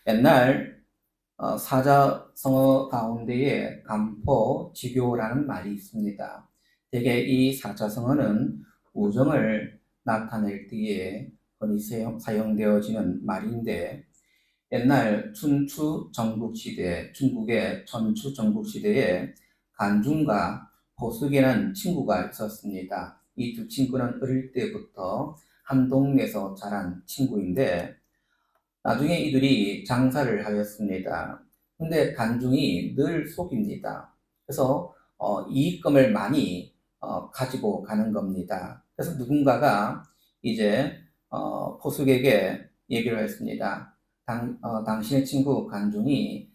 옛날 사자성어 가운데에 간포지교라는 말이 있습니다. 대개 이 사자성어는 우정을 나타낼 때에 흔히 사용되어지는 말인데, 옛날 춘추 전국시대, 중국의 춘추 전국시대에 간중과 보숙이라는 친구가 있었습니다. 이 두 친구는 어릴 때부터 한 동네에서 자란 친구인데, 나중에 이들이 장사를 하였습니다. 근데 간중이 늘 속입니다. 그래서 이익금을 많이 가지고 가는 겁니다. 그래서 누군가가 이제 포숙에게 얘기를 했습니다. 당신의 친구 간중이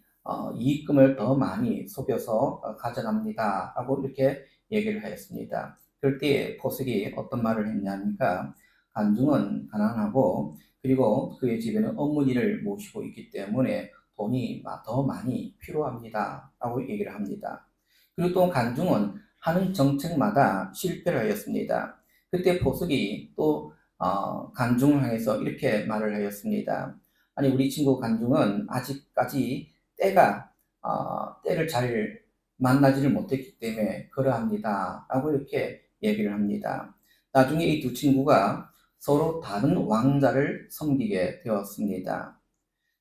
이익금을 더 많이 속여서 가져갑니다. 라고 이렇게 얘기를 하였습니다. 그럴 때 포숙이 어떤 말을 했냐니까, 간중은 가난하고 그리고 그의 집에는 어머니를 모시고 있기 때문에 돈이 더 많이 필요합니다. 라고 얘기를 합니다. 그리고 또 간중은 하는 정책마다 실패를 하였습니다. 그때 포숙이 또 간중을 향해서 이렇게 말을 하였습니다. 아니, 우리 친구 간중은 아직까지 때를 잘 만나지를 못했기 때문에 그러합니다. 라고 이렇게 얘기를 합니다. 나중에 이 두 친구가 서로 다른 왕자를 섬기게 되었습니다.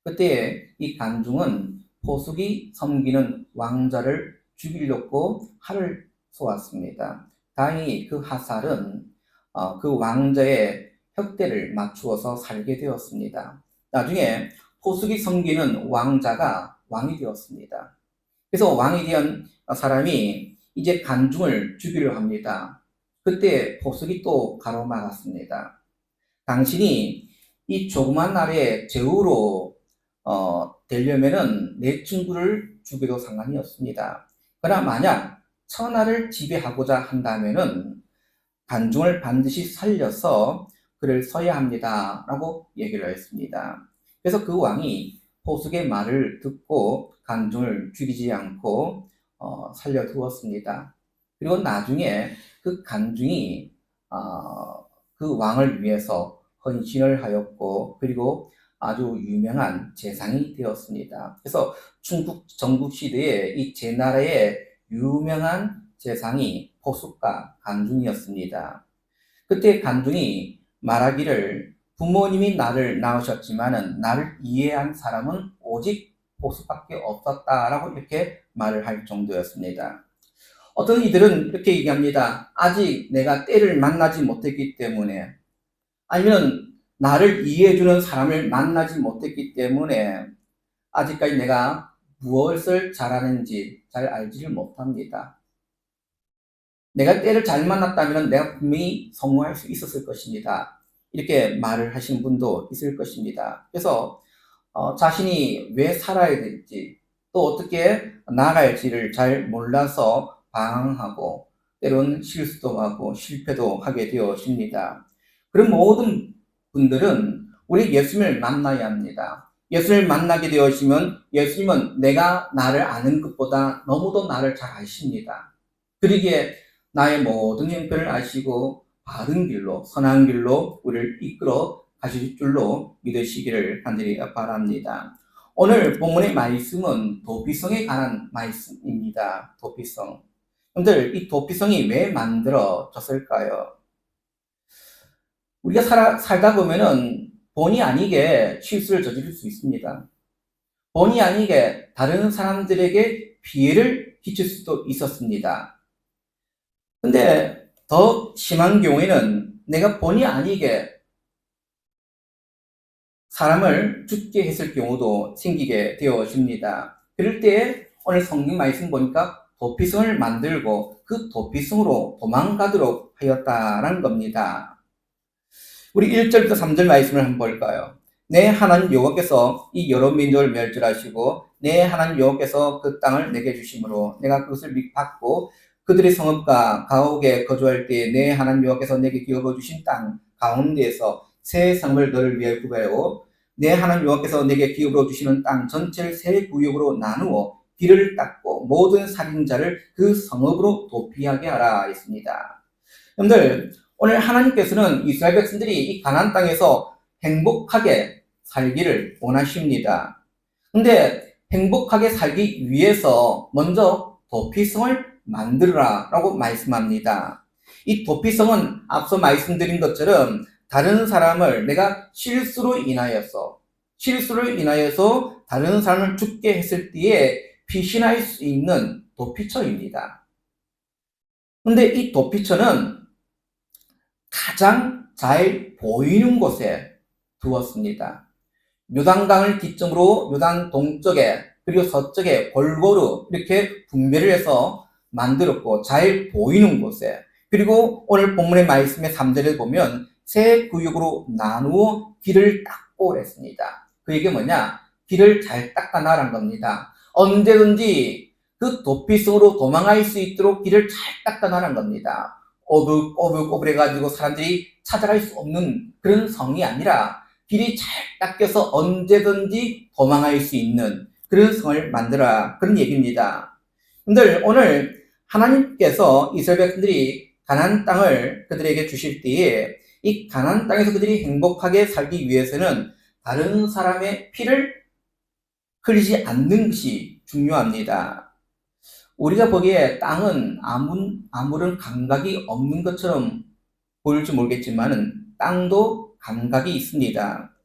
그때 이 간중은 포숙이 섬기는 왕자를 죽이려고 활을 쏘았습니다. 다행히 그 화살은 그 왕자의 혁대를 맞추어서 살게 되었습니다. 나중에 포숙이 섬기는 왕자가 왕이 되었습니다. 그래서 왕이 된 사람이 이제 간중을 죽이려 합니다. 그때 포숙이 또 가로막았습니다. 당신이 이 조그만 나라의 제후로 되려면은 내 친구를 죽여도 상관이 없습니다. 그러나 만약 천하를 지배하고자 한다면은 간중을 반드시 살려서 그를 써야 합니다. 라고 얘기를 했습니다. 그래서 그 왕이 포숙의 말을 듣고 간중을 죽이지 않고 살려두었습니다. 그리고 나중에 그 간중이 그 왕을 위해서 헌신을 하였고, 그리고 아주 유명한 재상이 되었습니다. 그래서 중국 전국시대에 이 제나라의 유명한 재상이 포숙과 간중이었습니다. 그때 간중이 말하기를, 부모님이 나를 낳으셨지만은 나를 이해한 사람은 오직 포숙밖에 없었다라고 이렇게 말을 할 정도였습니다. 어떤 이들은 이렇게 얘기합니다. 아직 내가 때를 만나지 못했기 때문에, 아니면 나를 이해해주는 사람을 만나지 못했기 때문에 아직까지 내가 무엇을 잘하는지 잘 알지를 못합니다. 내가 때를 잘 만났다면 내가 분명히 성공할 수 있었을 것입니다. 이렇게 말을 하시는 분도 있을 것입니다. 그래서 자신이 왜 살아야 될지, 또 어떻게 나아갈지를 잘 몰라서 방황하고 때로는 실수도 하고 실패도 하게 되어집니다. 그런 모든 분들은 우리 예수님을 만나야 합니다. 예수님을 만나게 되어지면 예수님은 내가 나를 아는 것보다 너무도 나를 잘 아십니다. 그러기에 나의 모든 형편을 아시고 바른 길로, 선한 길로 우리를 이끌어 가실 줄로 믿으시기를 간절히 바랍니다. 오늘 본문의 말씀은 도피성에 관한 말씀입니다. 도피성. 여러분들, 이 도피성이 왜 만들어졌을까요? 우리가 살다 보면은 본의 아니게 실수를 저지를 수 있습니다. 본의 아니게 다른 사람들에게 피해를 끼칠 수도 있었습니다. 근데 더 심한 경우에는 내가 본의 아니게 사람을 죽게 했을 경우도 생기게 되어집니다. 그럴 때 오늘 성경 말씀 보니까 도피성을 만들고 그 도피성으로 도망가도록 하였다라는 겁니다. 우리 1절부터 3절 말씀을 한번 볼까요? 내 하나님 여호와께서 이 여러 민족을 멸절하시고 내 하나님 여호와께서 그 땅을 내게 주심으로 내가 그것을 받고 그들의 성읍과 가옥에 거주할 때에 내 하나님 여호와께서 내게 기업어 주신 땅 가운데에서 새 성을 너를 위하여 구하여 내 하나님 여호와께서 내게 기업으로 주시는 땅 전체를 세 구역으로 나누어 길을 닦고 모든 살인자를 그 성읍으로 도피하게 하라 했습니다. 여러분들, 오늘 하나님께서는 이스라엘 백성들이 이 가나안 땅에서 행복하게 살기를 원하십니다. 근데 행복하게 살기 위해서 먼저 도피성을 만들어라 라고 말씀합니다. 이 도피성은 앞서 말씀드린 것처럼 다른 사람을 내가 실수로 인하여서 다른 사람을 죽게 했을 때에 피신할 수 있는 도피처입니다. 근데 이 도피처는 가장 잘 보이는 곳에 두었습니다. 요단강을 기점으로 요단 동쪽에 그리고 서쪽에 골고루 이렇게 분배를 해서 만들었고 잘 보이는 곳에, 그리고 오늘 본문의 말씀의 3절에 보면 세 구역으로 나누어 길을 닦고 했습니다. 그 얘기 뭐냐? 길을 잘 닦아나란 겁니다. 언제든지 그 도피성으로 도망갈 수 있도록 길을 잘 닦아나란 겁니다. 오불오불해가지고 사람들이 찾아갈 수 없는 그런 성이 아니라 길이 잘 닦여서 언제든지 도망갈 수 있는 그런 성을 만들어라, 그런 얘기입니다. 여러분들, 오늘 하나님께서 이스라엘 백성들이 가나안 땅을 그들에게 주실 때에 이 가나안 땅에서 그들이 행복하게 살기 위해서는 다른 사람의 피를 흘리지 않는 것이 중요합니다. 우리가 보기에 땅은 아무런 감각이 없는 것처럼 보일지 모르겠지만 땅도 감각이 있습니다.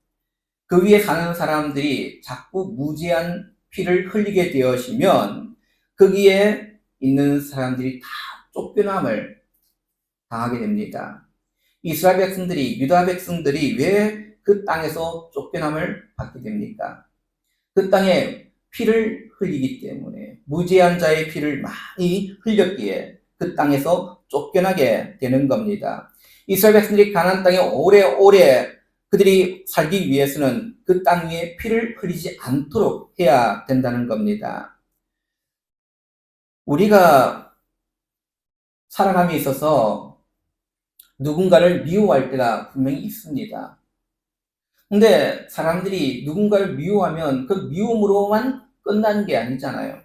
그 위에 사는 사람들이 자꾸 무지한 피를 흘리게 되어지면 거기에 있는 사람들이 다 쫓겨남을 당하게 됩니다. 이스라엘 백성들이, 유다 백성들이 왜 그 땅에서 쫓겨남을 받게 됩니까? 그 땅에 피를 흘리기 때문에, 무지한 자의 피를 많이 흘렸기에 그 땅에서 쫓겨나게 되는 겁니다. 이스라엘 백성들이 가나안 땅에 오래오래 그들이 살기 위해서는 그 땅 위에 피를 흘리지 않도록 해야 된다는 겁니다. 우리가 살아감에 있어서 누군가를 미워할 때가 분명히 있습니다. 근데 사람들이 누군가를 미워하면 그 미움으로만 끝나는 게 아니잖아요.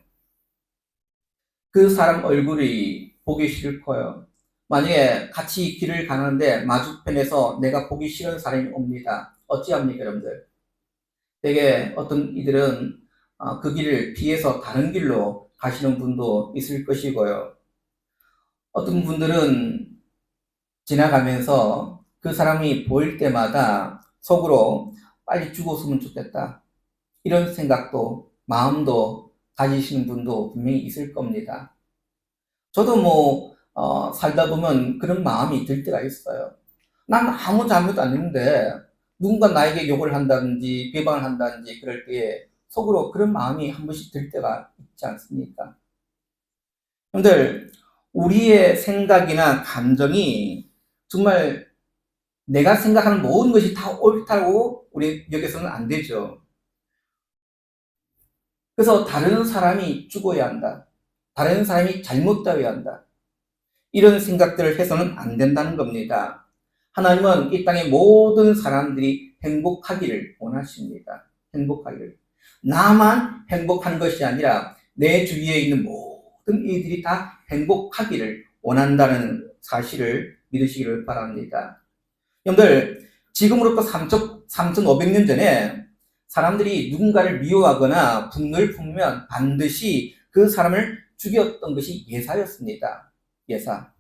그 사람 얼굴이 보기 싫고요. 만약에 같이 길을 가는데 마주편에서 내가 보기 싫은 사람이 옵니다. 어찌합니까, 여러분들? 되게 어떤 이들은 그 길을 피해서 다른 길로 가시는 분도 있을 것이고요. 어떤 분들은 지나가면서 그 사람이 보일 때마다 속으로 빨리 죽었으면 좋겠다, 이런 생각도, 마음도 가지시는 분도 분명히 있을 겁니다. 저도 살다 보면 그런 마음이 들 때가 있어요. 난 아무 잘못도 안 했는데 누군가 나에게 욕을 한다든지 비방을 한다든지 그럴 때에 속으로 그런 마음이 한 번씩 들 때가 있지 않습니까? 여러분들, 우리의 생각이나 감정이 정말 내가 생각하는 모든 것이 다 옳다고 우리 여기서는 안 되죠. 그래서 다른 사람이 죽어야 한다, 다른 사람이 잘못되어야 한다, 이런 생각들을 해서는 안 된다는 겁니다. 하나님은 이 땅의 모든 사람들이 행복하기를 원하십니다. 행복하기를. 나만 행복한 것이 아니라 내 주위에 있는 모든 이들이 다 행복하기를 원한다는 사실을 믿으시기를 바랍니다. 여러분들, 지금으로부터 3,500년 전에 사람들이 누군가를 미워하거나 분노를 품으면 반드시 그 사람을 죽였던 것이 예사였습니다. 예사.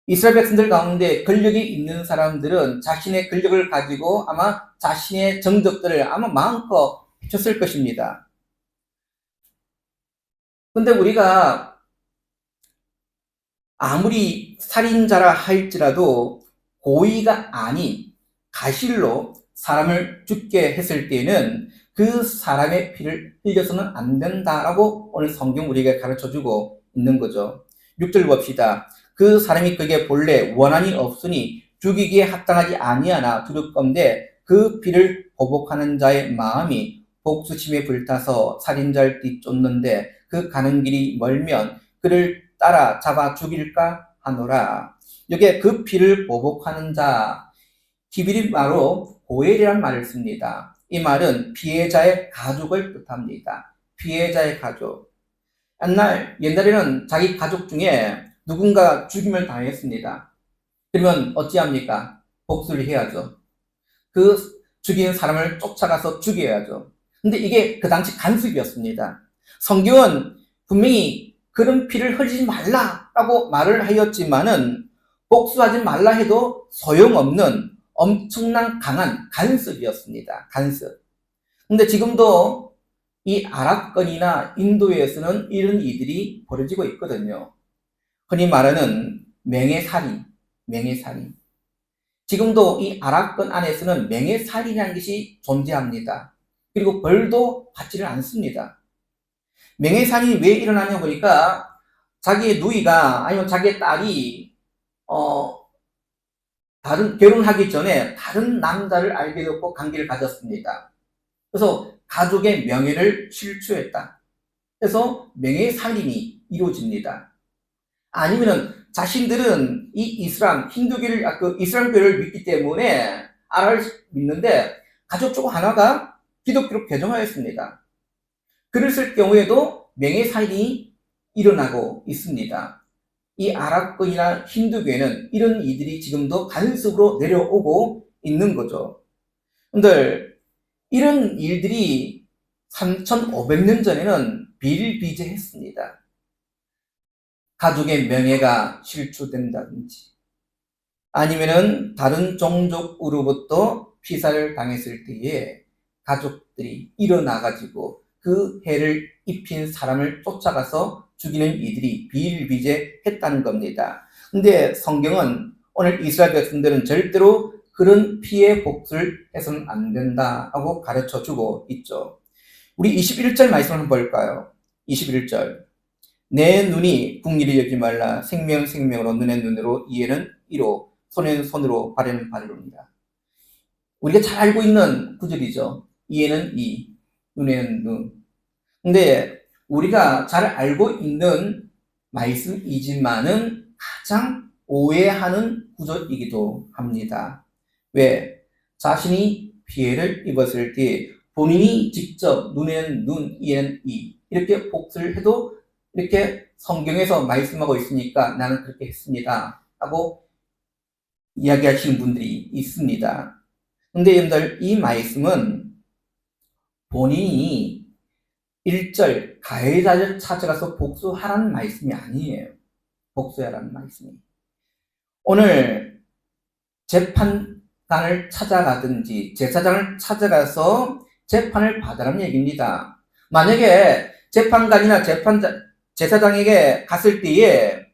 이스라엘 백성들 가운데 권력이 있는 사람들은 자신의 권력을 가지고 아마 자신의 정적들을 아마 마음껏 펼쳤을 것입니다. 근데 우리가 아무리 살인자라 할지라도 고의가 아닌 가실로 사람을 죽게 했을 때에는 그 사람의 피를 흘려서는 안 된다라고 오늘 성경 우리에게 가르쳐주고 있는 거죠. 6절 봅시다. 그 사람이 그에게 본래 원한이 없으니 죽이기에 합당하지 아니하나 두렵건대 그 피를 보복하는 자의 마음이 복수심에 불타서 살인자를 뒤쫓는데 그 가는 길이 멀면 그를 따라 잡아 죽일까 하노라. 여기에 그 피를 보복하는 자, 히브리말로 고엘이란 말을 씁니다. 이 말은 피해자의 가족을 뜻합니다. 피해자의 가족. 옛날에는 자기 가족 중에 누군가 죽임을 당했습니다. 그러면 어찌합니까? 복수를 해야죠. 그 죽인 사람을 쫓아가서 죽여야죠. 근데 이게 그 당시 간섭이었습니다. 성경은 분명히 그런 피를 흘리지 말라라고 말을 하였지만은 복수하지 말라 해도 소용없는 엄청난 강한 간섭이었습니다. 간섭. 근데 지금도 이 아랍권이나 인도에서는 이런 일들이 벌어지고 있거든요. 흔히 말하는 맹해살인, 맹해살인. 지금도 이 아랍권 안에서는 맹해살인이라는 것이 존재합니다. 그리고 벌도 받지를 않습니다. 맹해살인이 왜 일어나냐 보니까 자기의 누이가 아니면 자기의 딸이 다른 결혼하기 전에 다른 남자를 알게 되었고 관계를 가졌습니다. 그래서 가족의 명예를 실추했다. 그래서 명예살인이 이루어집니다. 아니면은 자신들은 이 이슬람, 힌두교를, 이슬람교를 믿기 때문에 알라를 믿는데 가족 중 하나가 기독교로 개종하였습니다. 그랬을 경우에도 명예살인이 일어나고 있습니다. 이 아랍권이나 힌두교에는 이런 이들이 지금도 간섭으로 내려오고 있는 거죠. 근데 이런 일들이 3,500년 전에는 비일비재했습니다. 가족의 명예가 실추된다든지 아니면은 다른 종족으로부터 피살을 당했을 때에 가족들이 일어나가지고 그 해를 입힌 사람을 쫓아가서 죽이는 이들이 비일비재했다는 겁니다. 근데 성경은 오늘 이스라엘 백성들은 절대로 그런 피해 복수를 해서는 안 된다고 가르쳐주고 있죠. 우리 21절 말씀 한번 볼까요? 21절. 내 눈이 궁리를 여기지 말라. 생명 생명으로 눈의 눈으로 이에는 이로 손에는 손으로 발에는 발로입니다. 우리가 잘 알고 있는 구절이죠. 이에는 이, 눈에는 눈. 근데 우리가 잘 알고 있는 말씀이지만은 가장 오해하는 구절이기도 합니다. 왜? 자신이 피해를 입었을 때 본인이 직접 눈에는 눈, 이에는 이 이렇게 복수를 해도 이렇게 성경에서 말씀하고 있으니까 나는 그렇게 했습니다 하고 이야기하시는 분들이 있습니다. 근데 여러분들 이 말씀은 본인이 1절 가해자를 찾아가서 복수하라는 말씀이 아니에요. 복수하라는 말씀이. 오늘 재판관을 찾아가든지 제사장을 찾아가서 재판을 받으라는 얘기입니다. 만약에 재판관이나 제사장에게 갔을 때에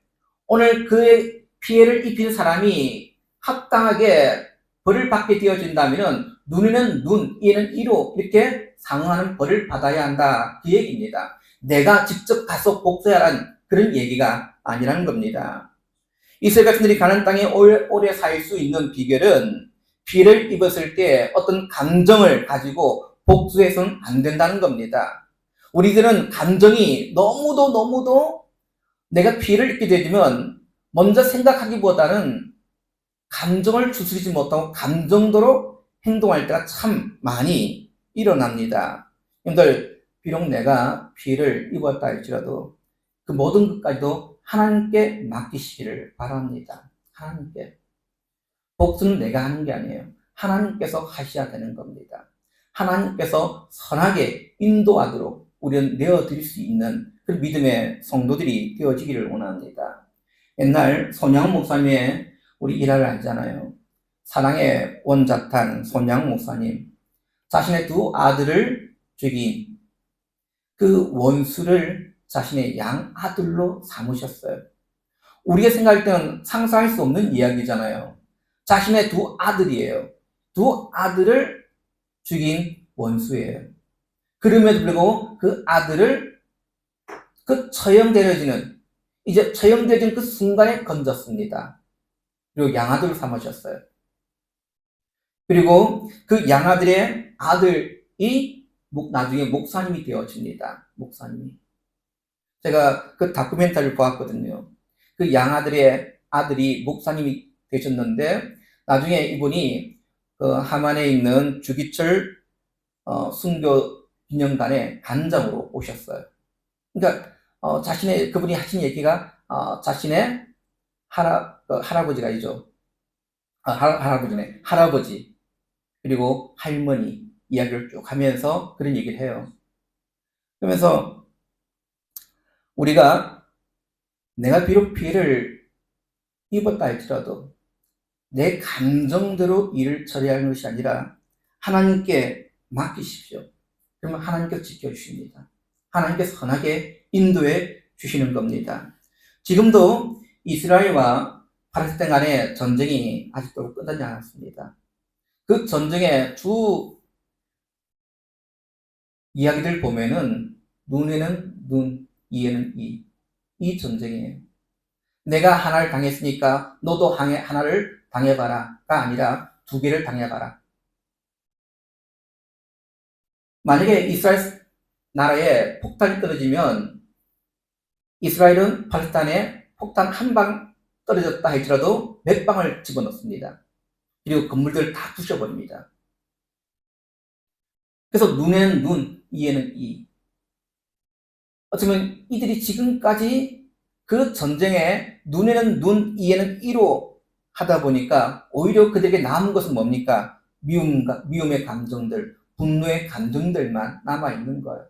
오늘 그의 피해를 입힌 사람이 합당하게 벌을 받게 되어진다면 눈에는 눈, 이에는 이로 이렇게 상응하는 벌을 받아야 한다. 그 얘기입니다. 내가 직접 가서 복수하라는 그런 얘기가 아니라는 겁니다. 이스라엘 백성들이 가나안 땅에 오래 살 수 있는 비결은 피해를 입었을 때 어떤 감정을 가지고 복수해서는 안 된다는 겁니다. 우리들은 감정이 너무도 내가 피해를 입게 되면 먼저 생각하기보다는 감정을 추스리지 못하고 감정대로 행동할 때가 참 많이 일어납니다. 여러분들, 비록 내가 피해를 입었다 할지라도 그 모든 것까지도 하나님께 맡기시기를 바랍니다. 하나님께. 복수는 내가 하는 게 아니에요. 하나님께서 하셔야 되는 겁니다. 하나님께서 선하게 인도하도록 우리는 내어드릴 수 있는 그 믿음의 성도들이 되어지기를 원합니다. 옛날 손양 목사님의 우리 일화를 알잖아요. 사랑의 원자탄 손양 목사님. 자신의 두 아들을 죽인 그 원수를 자신의 양아들로 삼으셨어요. 우리가 생각할 때는 상상할 수 없는 이야기잖아요. 자신의 두 아들이에요. 두 아들을 죽인 원수예요. 그럼에도 불구하고 그 아들을 그 처형되어지는, 이제 처형되어진 그 순간에 건졌습니다. 그리고 양아들을 삼으셨어요. 그리고 그 양아들의 아들이 나중에 목사님이 되어집니다. 목사님이. 제가 그 다큐멘터리를 보았거든요. 그 양아들의 아들이 목사님이 되셨는데 나중에 이분이 그 하만에 있는 주기철 순교 기념관에 단장으로 오셨어요. 그러니까 그분이 하신 얘기가 자신의 할아버지가 있죠. 할아버지네. 할아버지 그리고 할머니 이야기를 쭉 하면서 그런 얘기를 해요. 그러면서 우리가 내가 비록 피해를 입었다 할지라도 내 감정대로 일을 처리하는 것이 아니라 하나님께 맡기십시오. 그러면 하나님께서 지켜주십니다. 하나님께서 선하게 인도해 주시는 겁니다. 지금도 이스라엘과 팔레스타인 간의 전쟁이 아직도 끝나지 않았습니다. 그 전쟁의 주 이야기들 보면은 눈에는 눈, 이에는 이. 이 전쟁이에요. 내가 하나를 당했으니까 너도 하나를 당해봐라가 아니라 두 개를 당해봐라. 만약에 이스라엘 나라에 폭탄이 떨어지면 이스라엘은 팔레스타인에 폭탄 한 방 떨어졌다 할지라도 몇 방을 집어넣습니다. 그리고 건물들을 다 부셔버립니다. 그래서 눈에는 눈, 이에는 이. 어쩌면 이들이 지금까지 그 전쟁에 눈에는 눈, 이에는 이로 하다 보니까 오히려 그들에게 남은 것은 뭡니까? 미움의 감정들, 분노의 감정들만 남아있는 거예요.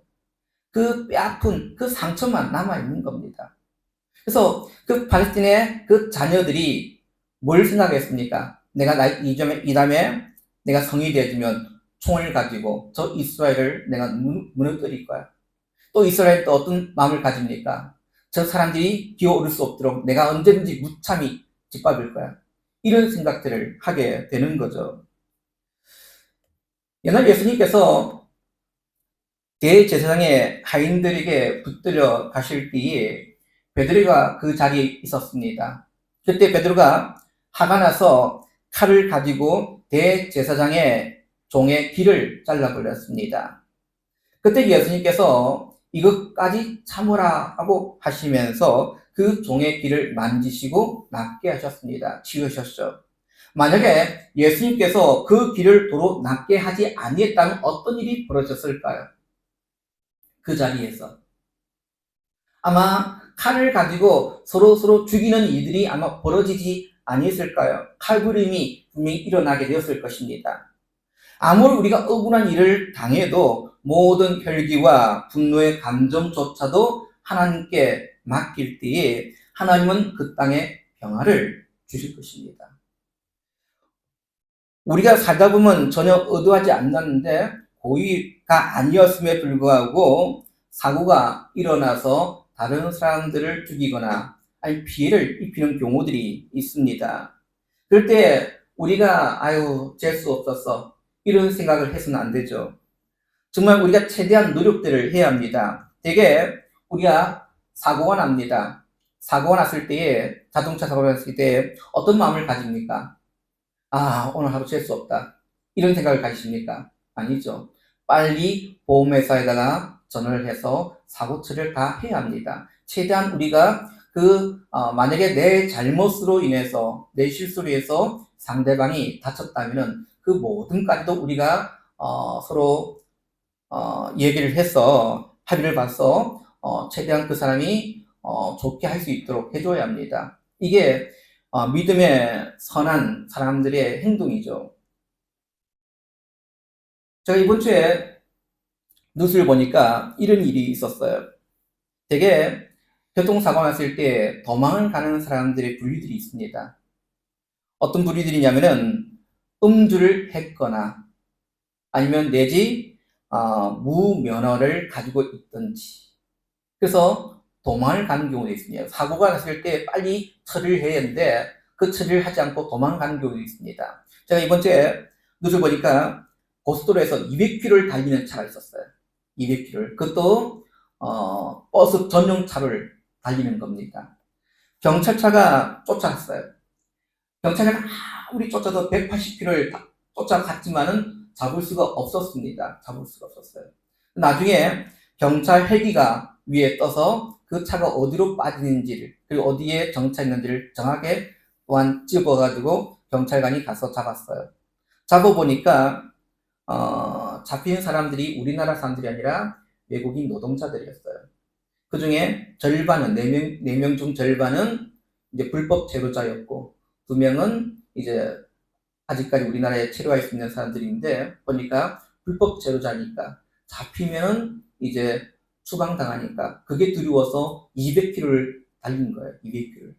그 뼈아픈 그 상처만 남아있는 겁니다. 그래서 그 팔레스틴의 그 자녀들이 뭘 생각했습니까? 내가 이 다음에 내가 성이 되어지면 총을 가지고 저 이스라엘을 내가 무너뜨릴 거야. 또 이스라엘 또 어떤 마음을 가집니까? 저 사람들이 기어오를 수 없도록 내가 언제든지 무참히 짓밟을 거야. 이런 생각들을 하게 되는 거죠. 옛날 예수님께서 대제사장의 하인들에게 붙들려 가실 때에 베드로가 그 자리에 있었습니다. 그때 베드로가 화가 나서 칼을 가지고 대제사장의 종의 귀를 잘라버렸습니다. 그때 예수님께서 이것까지 참으라 하고 하시면서 그 종의 귀를 만지시고 낫게 하셨습니다. 치우셨죠. 만약에 예수님께서 그 귀를 도로 낫게 하지 아니했다면 어떤 일이 벌어졌을까요? 그 자리에서 아마 칼을 가지고 서로 죽이는 일들이 아마 벌어지지 아니했을까요? 칼부림이 분명히 일어나게 되었을 것입니다. 아무리 우리가 억울한 일을 당해도 모든 혈기와 분노의 감정조차도 하나님께 맡길 때에 하나님은 그 땅에 평화를 주실 것입니다. 우리가 살다 보면 전혀 의도하지 않았는데 고의가 아니었음에 불구하고 사고가 일어나서 다른 사람들을 죽이거나 아니 피해를 입히는 경우들이 있습니다. 그럴 때 우리가 아유 잴 수 없었어 이런 생각을 해서는 안 되죠. 정말 우리가 최대한 노력들을 해야 합니다. 되게 우리가 사고가 납니다. 사고가 났을 때에 자동차 사고가 났을 때 어떤 마음을 가집니까? 아 오늘 하루 잴 수 없다 이런 생각을 가지십니까? 아니죠. 빨리 보험회사에다가 전화를 해서 사고 처리를 다 해야 합니다. 최대한 우리가 만약에 내 잘못으로 인해서 내 실수로 해서 상대방이 다쳤다면은 그 모든 까지도 우리가 서로 얘기를 해서 합의를 봐서 최대한 그 사람이 좋게 할 수 있도록 해줘야 합니다. 이게 믿음의 선한 사람들의 행동이죠. 제가 이번 주에 뉴스를 보니까 이런 일이 있었어요. 되게 교통사고 났을 때 도망을 가는 사람들의 부류들이 있습니다. 어떤 부류들이냐면은 음주를 했거나 아니면 내지 무면허를 가지고 있든지 그래서 도망을 가는 경우도 있습니다. 사고가 났을 때 빨리 처리를 해야 하는데 그 처리를 하지 않고 도망가는 경우도 있습니다. 제가 이번 주에 뉴스 보니까 고속도로에서 200km를 달리는 차가 있었어요. 200km. 그것도 버스 전용차를 달리는 겁니다. 경찰차가 쫓아갔어요. 경찰차가 아무리 쫓아도 180km를 쫓아갔지만은 잡을 수가 없었습니다. 잡을 수가 없었어요. 나중에 경찰 헬기가 위에 떠서 그 차가 어디로 빠지는지를 그리고 어디에 정차했는지를 정확하게 또한 찍어가지고 경찰관이 가서 잡았어요. 잡아보니까 잡힌 사람들이 우리나라 사람들이 아니라 외국인 노동자들이었어요. 그 중에 절반은 4명 중 절반은 이제 불법 체류자였고 2명은 이제 아직까지 우리나라에 체류할 수 있는 사람들인데 보니까 불법 체류자니까 잡히면은 이제 추방당하니까 그게 두려워서 200km를 달린 거예요. 200km.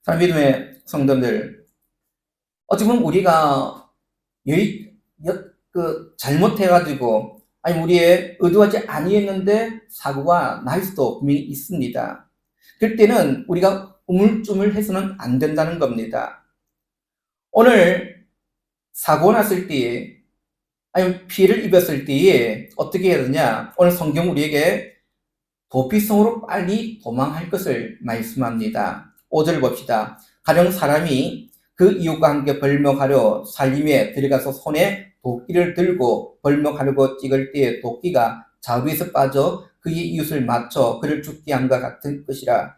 사 믿음의 성도들, 어찌 보면 우리가 잘못해가지고 아니 우리의 의도하지 아니했는데 사고가 날 수도 분명히 있습니다. 그럴 때는 우리가 우물쭈물해서는 안 된다는 겁니다. 오늘 사고 났을 때에 아니면 피해를 입었을 때에 어떻게 해야 되냐? 오늘 성경 우리에게 도피성으로 빨리 도망할 것을 말씀합니다. 5절 봅시다. 가령 사람이 그 이웃과 함께 벌목하려 살림에 들어가서 손에 도끼를 들고 벌목하려고 찍을 때에 도끼가 자루에서 빠져 그의 이웃을 맞춰 그를 죽게 함과 같은 것이라.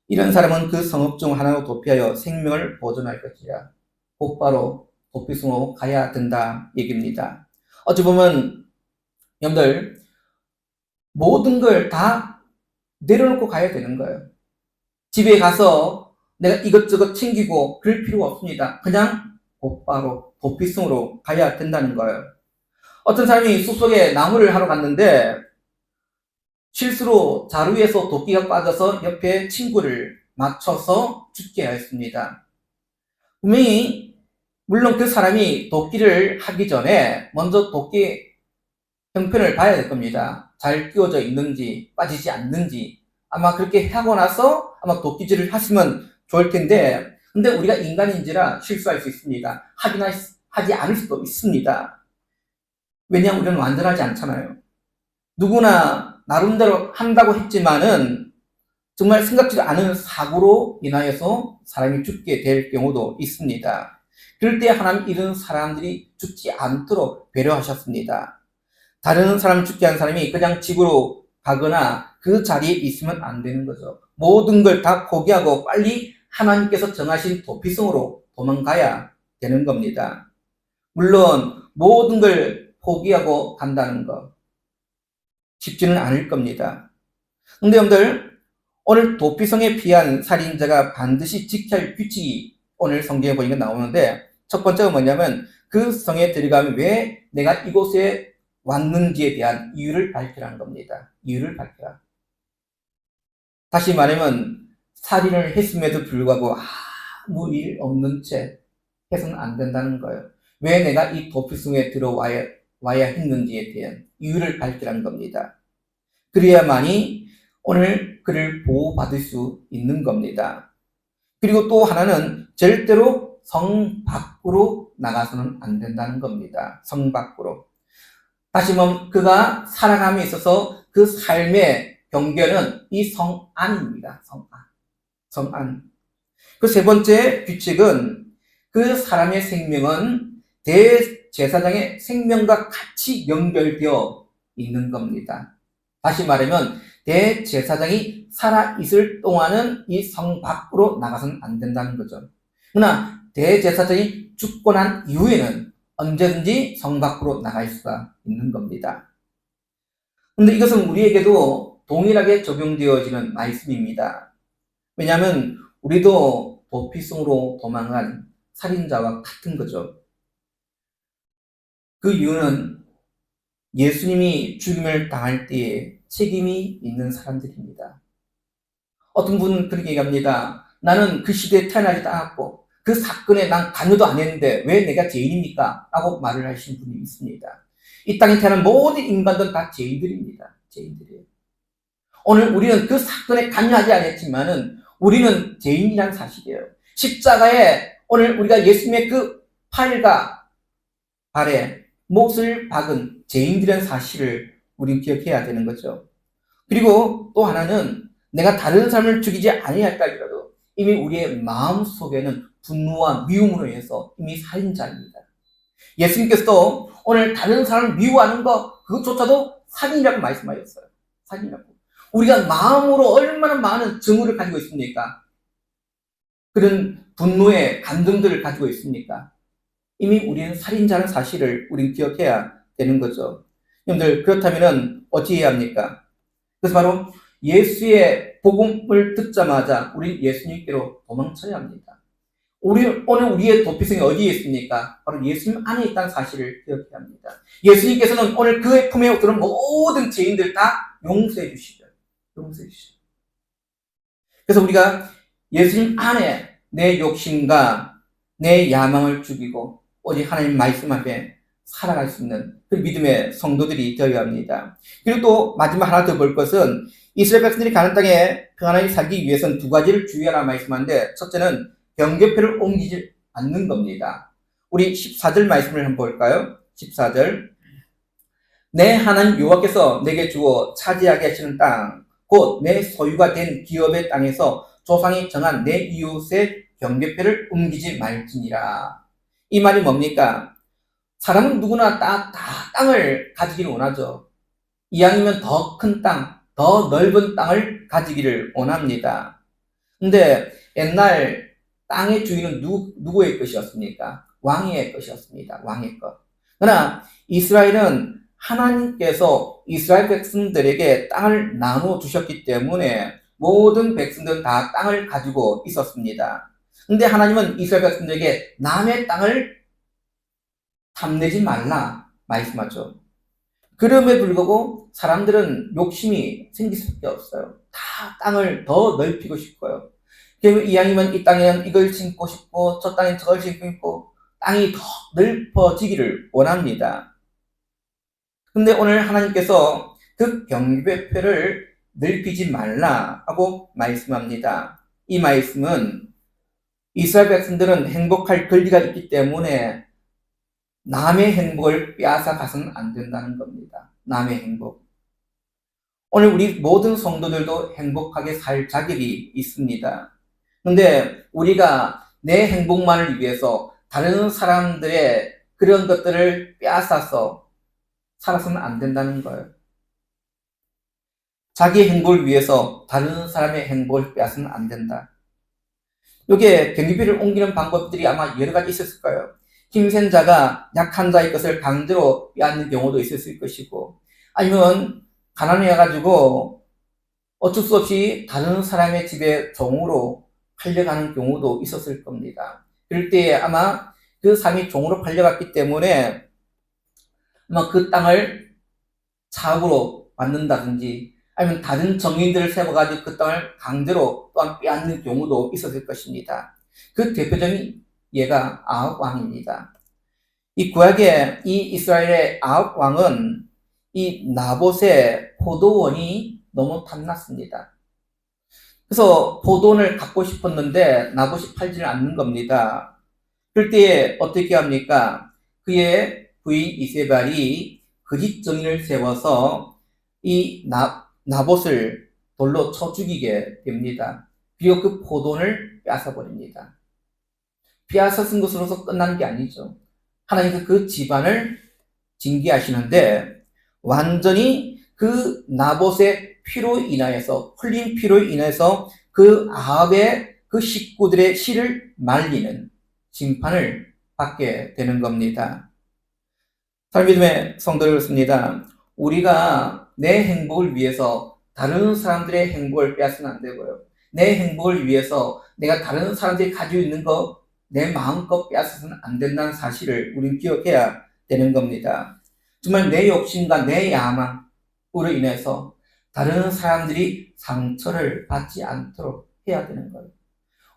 이런 사람은 그 성읍 중 하나로 도피하여 생명을 보존할 것이라. 곧바로 도피성으로 가야 된다 얘기입니다. 어찌 보면 여러분들 모든 걸 다 내려놓고 가야 되는 거예요. 집에 가서 내가 이것저것 챙기고 그럴 필요가 없습니다. 그냥 곧바로 도피성으로 가야 된다는 거예요. 어떤 사람이 숲속에 나무를 하러 갔는데 실수로 자루에서 도끼가 빠져서 옆에 친구를 맞춰서 죽게 하였습니다. 분명히 물론 그 사람이 도끼를 하기 전에 먼저 도끼 형편을 봐야 될 겁니다. 잘 끼워져 있는지 빠지지 않는지 아마 그렇게 하고 나서 아마 도끼질을 하시면 좋을 텐데 근데 우리가 인간인지라 실수할 수 있습니다. 하지 않을 수도 있습니다. 왜냐하면 우리는 완전하지 않잖아요. 누구나 나름대로 한다고 했지만은 정말 생각지도 않은 사고로 인하여서 사람이 죽게 될 경우도 있습니다. 그럴 때 하나님 이런 사람들이 죽지 않도록 배려하셨습니다. 다른 사람 죽게 한 사람이 그냥 집으로 가거나 그 자리에 있으면 안 되는 거죠. 모든 걸 다 포기하고 빨리 하나님께서 정하신 도피성으로 도망가야 되는 겁니다. 물론 모든 걸 포기하고 간다는 거 쉽지는 않을 겁니다. 근데 여러분들 오늘 도피성에 피한 살인자가 반드시 지켜야 할 규칙이 오늘 성경에 보니까 나오는데 첫 번째가 뭐냐면 그 성에 들어가면 왜 내가 이곳에 왔는지에 대한 이유를 밝히라는 겁니다. 이유를 밝혀라. 다시 말하면 살인을 했음에도 불구하고 아무 일 없는 채 해서는 안 된다는 거예요. 왜 내가 이 도피성에 들어와야 했는지에 대한 이유를 밝히라는 겁니다. 그래야만이 오늘 그를 보호받을 수 있는 겁니다. 그리고 또 하나는 절대로 성 밖으로 나가서는 안 된다는 겁니다. 성 밖으로. 다시 말하면 그가 살아감에 있어서 그 삶의 경계는 이 성 안입니다. 성 안. 성 안. 그 세 번째 규칙은 그 사람의 생명은 대제사장의 생명과 같이 연결되어 있는 겁니다. 다시 말하면 대제사장이 살아있을 동안은 이 성 밖으로 나가서는 안 된다는 거죠. 그러나 대제사장이 죽고 난 이후에는 언제든지 성 밖으로 나갈 수가 있는 겁니다. 그런데 이것은 우리에게도 동일하게 적용되어지는 말씀입니다. 왜냐하면 우리도 도피성으로 도망한 살인자와 같은 거죠. 그 이유는 예수님이 죽임을 당할 때에 책임이 있는 사람들입니다. 어떤 분은 그렇게 얘기합니다. 나는 그 시대에 태어나지도 않았고 그 사건에 난 관여도 안 했는데 왜 내가 죄인입니까? 라고 말을 하시는 분이 있습니다. 이 땅에 태어난 모든 인간들은 다 죄인들입니다. 죄인들이에요. 오늘 우리는 그 사건에 관여하지 않았지만은 우리는 죄인이라는 사실이에요. 십자가에 오늘 우리가 예수님의 그 팔과 발에 못을 박은 죄인들이라는 사실을 우리는 기억해야 되는 거죠. 그리고 또 하나는 내가 다른 사람을 죽이지 아니할까 하더라도 이미 우리의 마음 속에는 분노와 미움으로 인해서 이미 살인자입니다. 예수님께서도 오늘 다른 사람을 미워하는 것 그것조차도 살인이라고 말씀하셨어요. 살인이라고. 우리가 마음으로 얼마나 많은 증오를 가지고 있습니까? 그런 분노의 감정들을 가지고 있습니까? 이미 우리는 살인자라는 사실을 우리는 기억해야 되는 거죠. 여러분들 그렇다면 어찌 해야 합니까? 그래서 바로 예수의 복음을 듣자마자 우리 예수님께로 도망쳐야 합니다. 오늘 우리의 도피성이 어디에 있습니까? 바로 예수님 안에 있다는 사실을 기억해야 합니다. 예수님께서는 오늘 그의 품에 들은 모든 죄인들 다 용서해 주시죠. 용서해 주시죠. 그래서 우리가 예수님 안에 내 욕심과 내 야망을 죽이고 오직 하나님 말씀 앞에 살아갈 수 있는 그 믿음의 성도들이 되어야 합니다. 그리고 또 마지막 하나 더 볼 것은 이스라엘 백성들이 가나안 땅에 평안하게 살기 위해서는 두 가지를 주의하라 말씀하는데, 첫째는 경계표를 옮기지 않는 겁니다. 우리 14절 말씀을 한번 볼까요? 14절. 내 하나님 여호와께서 내게 주어 차지하게 하시는 땅, 곧 내 소유가 된 기업의 땅에서 조상이 정한 내 이웃의 경계표를 옮기지 말지니라. 이 말이 뭡니까? 사람은 누구나 다 땅을 가지기를 원하죠. 이왕이면 더 큰 땅, 더 넓은 땅을 가지기를 원합니다. 근데 옛날 땅의 주인은 누구의 것이었습니까? 왕의 것이었습니다. 왕의 것. 그러나 이스라엘은 하나님께서 이스라엘 백성들에게 땅을 나눠 주셨기 때문에 모든 백성들은 다 땅을 가지고 있었습니다. 근데 하나님은 이스라엘 백성들에게 남의 땅을 탐내지 말라 말씀하죠. 그럼에 불구하고 사람들은 욕심이 생길 수밖에 없어요. 다 땅을 더 넓히고 싶어요. 이왕이면 이 땅에는 이걸 심고 싶고 저 땅엔 저걸 심고 싶고 땅이 더 넓어지기를 원합니다. 근데 오늘 하나님께서 그 경계표를 넓히지 말라 하고 말씀합니다. 이 말씀은 이스라엘 백성들은 행복할 권리가 있기 때문에 남의 행복을 빼앗아 가서는 안 된다는 겁니다. 남의 행복. 오늘 우리 모든 성도들도 행복하게 살 자격이 있습니다. 근데 우리가 내 행복만을 위해서 다른 사람들의 그런 것들을 빼앗아서 살아서는 안 된다는 거예요. 자기 행복을 위해서 다른 사람의 행복을 빼앗으면 안 된다. 이게 경계표를 옮기는 방법들이 아마 여러 가지 있었을 거예요. 힘센 자가 약한 자의 것을 강제로 빼앗는 경우도 있었을 것이고, 아니면 가난해가지고 어쩔 수 없이 다른 사람의 집에 종으로 팔려가는 경우도 있었을 겁니다. 그럴 때 아마 그 사람이 종으로 팔려갔기 때문에 아마 그 땅을 차업으로 받는다든지 아니면 다른 정인들을 세워가지고 그 땅을 강제로 또한 빼앗는 경우도 있었을 것입니다. 그 대표적인 예가 아합 왕입니다. 이 구약의 이 이스라엘의 아합 왕은 이 나봇의 포도원이 너무 탐났습니다. 그래서 포도원을 갖고 싶었는데 나봇이 팔지를 않는 겁니다. 그럴 때 어떻게 합니까? 그의 부인 이세벨이 거짓 정인을 세워서 이 나봇을 돌로 쳐 죽이게 됩니다. 그리고 그 포도원을 빼앗아버립니다. 빼앗아 쓴 것으로서 끝난 게 아니죠. 하나님께서 그 집안을 징계하시는데 완전히 그 나봇의 피로 인하여서 흘린 피로 인해서 그 아합의 그 식구들의 씨를 말리는 심판을 받게 되는 겁니다. 믿음의 성도들 그렇습니다. 우리가 내 행복을 위해서 다른 사람들의 행복을 빼앗으면 안 되고요. 내 행복을 위해서 내가 다른 사람들이 가지고 있는 거 내 마음껏 빼앗아서는 안 된다는 사실을 우리는 기억해야 되는 겁니다. 정말 내 욕심과 내 야망으로 인해서 다른 사람들이 상처를 받지 않도록 해야 되는 거예요.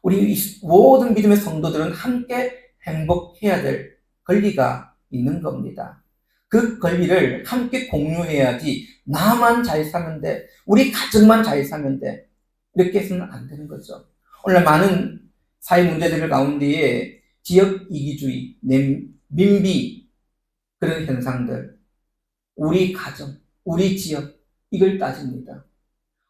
우리 모든 믿음의 성도들은 함께 행복해야 될 권리가 있는 겁니다. 그 권리를 함께 공유해야지 나만 잘 사면 돼, 우리 가정만 잘 사면 돼, 이렇게 해서는 안 되는 거죠. 오늘 많은 사회 문제들 가운데에 지역 이기주의, 민비 그런 현상들, 우리 가정, 우리 지역 이걸 따집니다.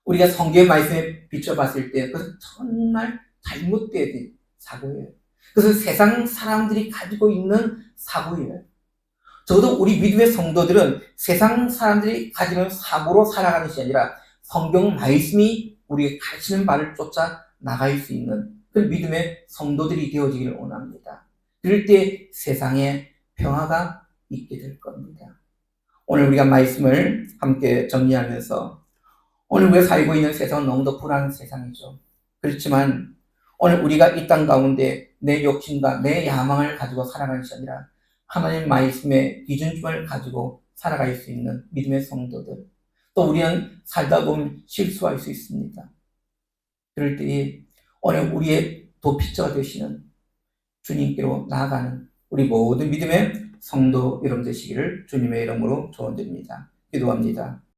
우리가 성경 말씀에 비춰봤을 때 그것은 정말 잘못된 사고예요. 그것은 세상 사람들이 가지고 있는 사고예요. 적어도 우리 믿음의 성도들은 세상 사람들이 가지는 사고로 살아가는 것이 아니라 성경 말씀이 우리가 가르치는 바를 쫓아 나갈 수 있는 그 믿음의 성도들이 되어지기를 원합니다. 그럴 때 세상에 평화가 있게 될 겁니다. 오늘 우리가 말씀을 함께 정리하면서, 오늘 우리가 살고 있는 세상은 너무도 불안한 세상이죠. 그렇지만 오늘 우리가 이 땅 가운데 내 욕심과 내 야망을 가지고 살아가는 것이 아니라 하나님 말씀의 기준점을 가지고 살아갈 수 있는 믿음의 성도들. 또 우리는 살다 보면 실수할 수 있습니다. 그럴 때에 오늘 우리의 도피처가 되시는 주님께로 나아가는 우리 모든 믿음의 성도 여러분 되시기를 주님의 이름으로 축원드립니다. 기도합니다.